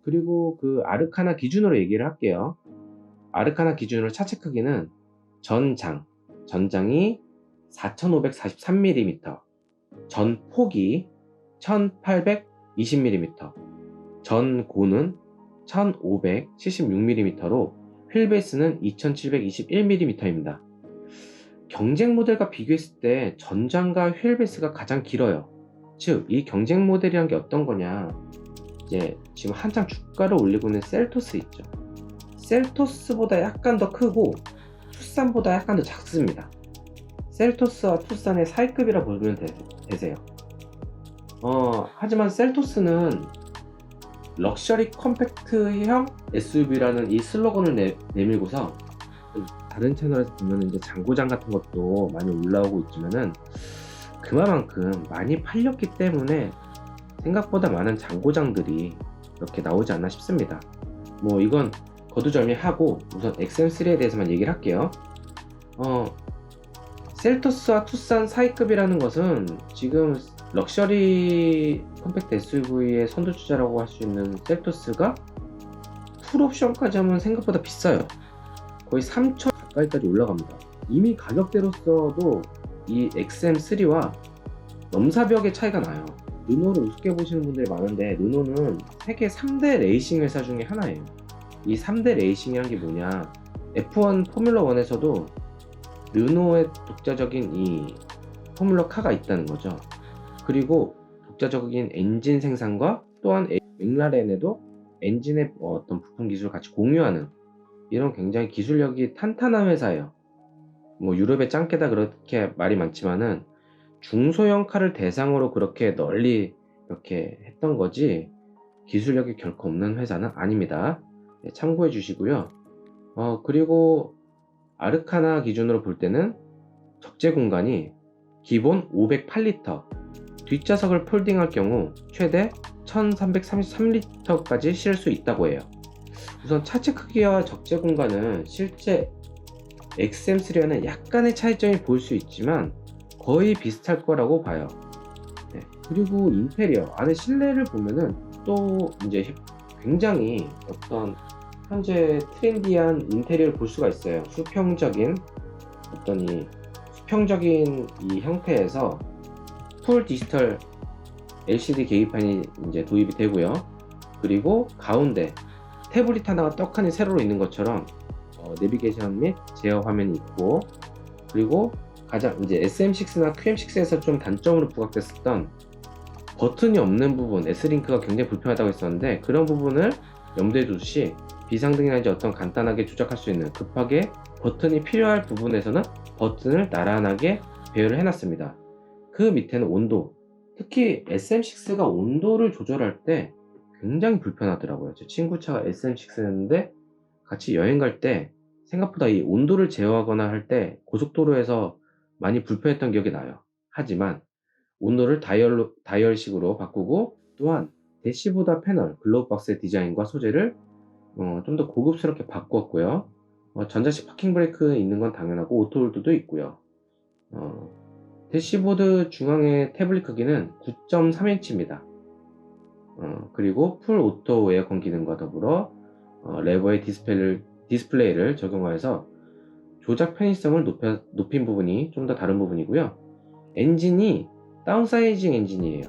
그리고 그 아르카나 기준으로 얘기를 할게요. 아르카나 기준으로 차체 크기는 전장이 4543mm, 전폭이 1820mm, 전고는 1576mm로 휠베이스는 2721mm입니다. 경쟁 모델과 비교했을 때 전장과 휠베이스가 가장 길어요. 즉, 이 경쟁 모델이란 게 어떤 거냐, 이제 지금 한창 주가를 올리고 있는 셀토스 있죠. 셀토스보다 약간 더 크고 투싼보다 약간 더 작습니다. 셀토스와 투싼의 사이급이라 보면 되세요. 하지만 셀토스는 럭셔리 컴팩트형 SUV라는 이 슬로건을 내밀고서 다른 채널에서 보면 이제 장고장 같은 것도 많이 올라오고 있지만은 그만큼 많이 팔렸기 때문에 생각보다 많은 장고장들이 이렇게 나오지 않나 싶습니다. 뭐 이건 거두절미하고 우선 XM3에 대해서만 얘기를 할게요. 셀토스와 투싼 사이급이라는 것은 지금 럭셔리 컴팩트 SUV의 선두주자라고 할 수 있는 셀토스가 풀옵션까지 하면 생각보다 비싸요. 거의 3천 가까이까지 올라갑니다. 이미 가격대로서도 이 XM3와 넘사벽의 차이가 나요. 르노를 우습게 보시는 분들이 많은데 르노는 세계 3대 레이싱 회사 중에 하나예요. 이 3대 레이싱이란 게 뭐냐, F1 포뮬러 1에서도 르노의 독자적인 이 포뮬러카가 있다는 거죠. 그리고 독자적인 엔진 생산과 또한 맥라렌에도 엔진의 어떤 부품 기술을 같이 공유하는 이런 굉장히 기술력이 탄탄한 회사예요. 뭐 유럽의 짱깨다 그렇게 말이 많지만은 중소형 카를 대상으로 그렇게 널리 이렇게 했던 거지 기술력이 결코 없는 회사는 아닙니다. 네, 참고해 주시고요. 그리고 아르카나 기준으로 볼 때는 적재 공간이 기본 508리터, 뒷좌석을 폴딩할 경우 최대 1333리터까지 실을 수 있다고 해요. 우선 차체 크기와 적재 공간은 실제 XM3와는 약간의 차이점이 보일 수 있지만 거의 비슷할 거라고 봐요. 네. 그리고 인테리어 안에 실내를 보면은 또 이제 굉장히 어떤 현재 트렌디한 인테리어를 볼 수가 있어요. 수평적인 이 형태에서 풀 디지털 LCD 계기판이 이제 도입이 되고요. 그리고 가운데 태블릿 하나가 떡하니 세로로 있는 것처럼 내비게이션 및 제어 화면이 있고, 그리고 가장 이제 SM6나 QM6에서 좀 단점으로 부각됐었던 버튼이 없는 부분, S링크가 굉장히 불편하다고 했었는데 그런 부분을 염두에 두시 비상등이나 이제 어떤 간단하게 조작할 수 있는 급하게 버튼이 필요할 부분에서는 버튼을 나란하게 배열을 해놨습니다. 그 밑에는 온도, 특히 SM6가 온도를 조절할 때 굉장히 불편하더라고요. 제 친구 차가 SM6였는데 같이 여행 갈 때 생각보다 이 온도를 제어하거나 할 때 고속도로에서 많이 불편했던 기억이 나요. 하지만 온도를 다이얼식으로 바꾸고, 또한 대시보드 패널, 글로브박스의 디자인과 소재를 좀 더 고급스럽게 바꾸었고요. 전자식 파킹 브레이크 있는 건 당연하고 오토홀드도 있고요. 대시보드 중앙의 태블릿 크기는 9.3인치입니다. 그리고 풀 오토 에어컨 기능과 더불어 레버의 디스플레이를 적용하여서 조작 편의성을 높인 부분이 좀 더 다른 부분이고요. 엔진이 다운사이징 엔진이에요.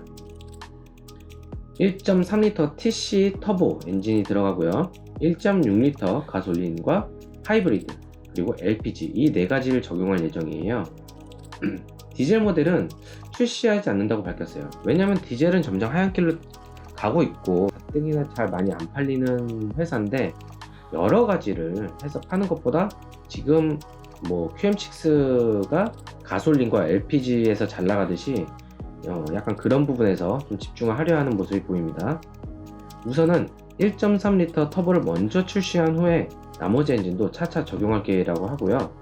1.3L TC 터보 엔진이 들어가고요. 1.6L 가솔린과 하이브리드, 그리고 LPG 이 네 가지를 적용할 예정이에요. 디젤 모델은 출시하지 않는다고 밝혔어요. 왜냐면 디젤은 점점 하얀 길로 가고 있고 가뜩이나 잘 많이 안 팔리는 회사인데, 여러 가지를 해서 파는 것보다 지금 뭐 QM6가 가솔린과 LPG에서 잘 나가듯이 약간 그런 부분에서 좀 집중을 하려 하는 모습이 보입니다. 우선은 1.3L 터보를 먼저 출시한 후에 나머지 엔진도 차차 적용할 계획이라고 하고요.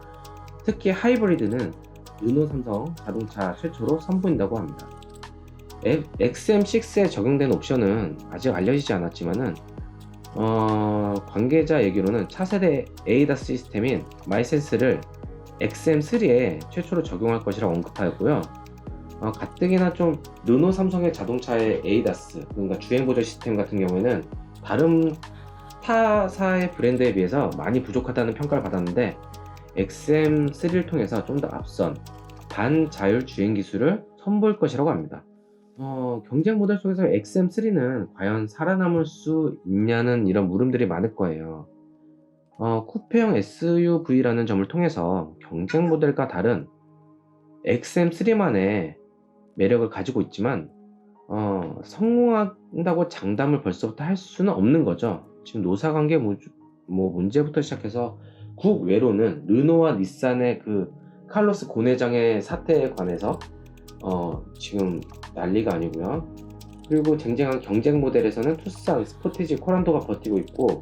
특히 하이브리드는 르노 삼성 자동차 최초로 선보인다고 합니다. XM6에 적용된 옵션은 아직 알려지지 않았지만은 관계자 얘기로는 차세대 ADAS 시스템인 마이센스를 XM3에 최초로 적용할 것이라고 언급하였고요. 가뜩이나 좀 르노 삼성의 자동차의 ADAS, 그러니까 주행보조 시스템 같은 경우에는 다른 타사의 브랜드에 비해서 많이 부족하다는 평가를 받았는데 XM3를 통해서 좀 더 앞선 반자율 주행 기술을 선보일 것이라고 합니다. 경쟁 모델 속에서 XM3는 과연 살아남을 수 있냐는 이런 물음들이 많을 거예요. 쿠페형 SUV라는 점을 통해서 경쟁 모델과 다른 XM3만의 매력을 가지고 있지만 성공한다고 장담을 벌써부터 할 수는 없는 거죠. 지금 노사관계 문제부터 시작해서 국외로는 르노와 닛산의 그 칼로스 고내장의 사태에 관해서 지금 난리가 아니고요. 그리고 쟁쟁한 경쟁 모델에서는 투싼, 스포티지, 코란도가 버티고 있고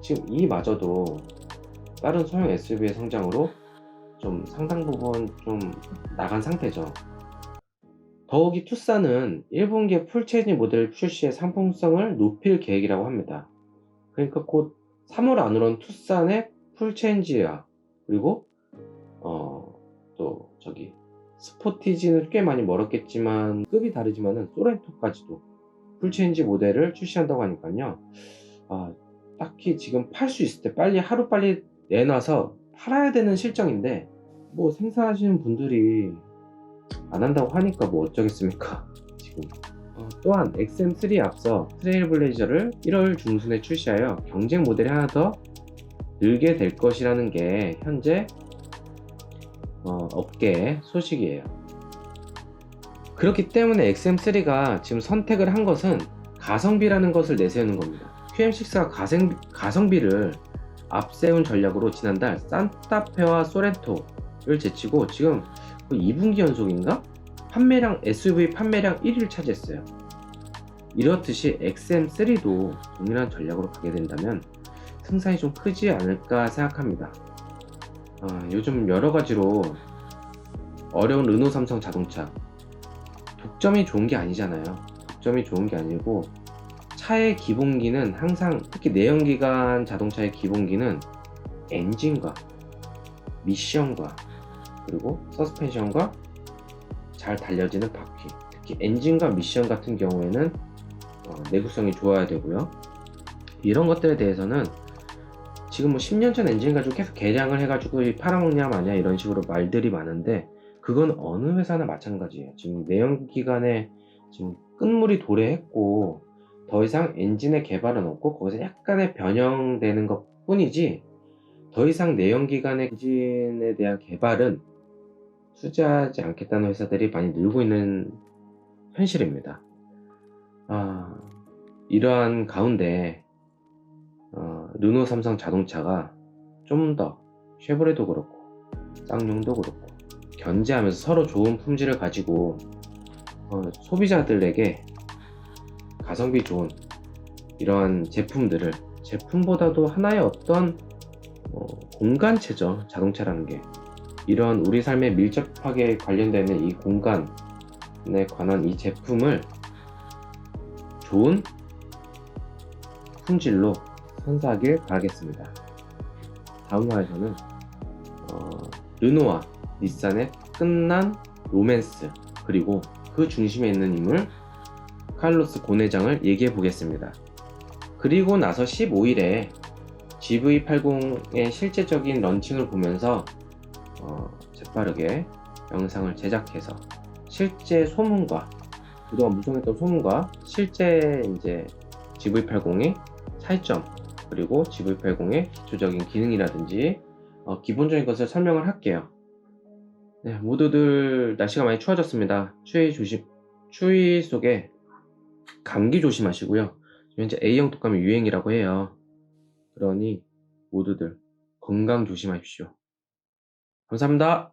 지금 이마저도 다른 소형 SUV의 성장으로 좀 상당 부분 좀 나간 상태죠. 더욱이 투싼은 1분기에 풀체인지 모델 출시의 상품성을 높일 계획이라고 합니다. 그러니까 곧 3월 안으로는 투싼의 풀체인지야, 그리고 또 저기 스포티지는 꽤 많이 멀었겠지만 급이 다르지만은 소렌토까지도 풀체인지 모델을 출시한다고 하니까요. 딱히 지금 팔 수 있을 때 빨리 하루빨리 내놔서 팔아야 되는 실정인데 뭐 생산하시는 분들이 안 한다고 하니까 뭐 어쩌겠습니까 지금. 또한 XM3에 앞서 트레일블레이저를 1월 중순에 출시하여 경쟁 모델이 하나 더 늘게 될 것이라는 게 현재 업계의 소식이에요. 그렇기 때문에 XM3가 지금 선택을 한 것은 가성비라는 것을 내세우는 겁니다. QM6가 가성비를 앞세운 전략으로 지난달 산타페와 소렌토를 제치고 지금 2분기 연속인가? SUV 판매량 1위를 차지했어요. 이렇듯이 XM3도 동일한 전략으로 가게 된다면 승산이 좀 크지 않을까 생각합니다. 요즘 여러가지로 어려운 르노 삼성 자동차, 독점이 좋은 게 아니잖아요. 독점이 좋은 게 아니고 차의 기본기는 항상, 특히 내연기관 자동차의 기본기는 엔진과 미션과 그리고 서스펜션과 잘 달려지는 바퀴, 특히 엔진과 미션 같은 경우에는 내구성이 좋아야 되고요. 이런 것들에 대해서는 지금 뭐 10년 전 엔진 가지고 계속 개량을 해가지고 팔아먹냐 마냐 이런 식으로 말들이 많은데 그건 어느 회사나 마찬가지예요. 지금 내연기관에 지금 끝물이 도래했고 더 이상 엔진의 개발은 없고 거기서 약간의 변형되는 것 뿐이지 더 이상 내연기관의 엔진에 대한 개발은 투자하지 않겠다는 회사들이 많이 늘고 있는 현실입니다. 이러한 가운데 르노 삼성 자동차가 좀 더 쉐보레도 그렇고 쌍용도 그렇고 견제하면서 서로 좋은 품질을 가지고 소비자들에게 가성비 좋은 이러한 제품들을, 제품보다도 하나의 어떤 공간체죠. 자동차라는 게 이런 우리 삶에 밀접하게 관련되는 이 공간에 관한 이 제품을 좋은 품질로 선사하길 바라겠습니다. 다음 화에서는 르노와 닛산의 끝난 로맨스, 그리고 그 중심에 있는 인물 칼로스 고내장을 얘기해 보겠습니다. 그리고 나서 15일에 GV80의 실제적인 런칭을 보면서 재빠르게 영상을 제작해서 실제 소문과 그동안 무성했던 소문과 실제 이제 GV80의 차이점, 그리고 GV80의 기초적인 기능이라든지 기본적인 것을 설명을 할게요. 네, 모두들 날씨가 많이 추워졌습니다. 추위 속에 감기 조심하시고요. 현재 A형 독감이 유행이라고 해요. 그러니 모두들 건강 조심하십시오. 감사합니다.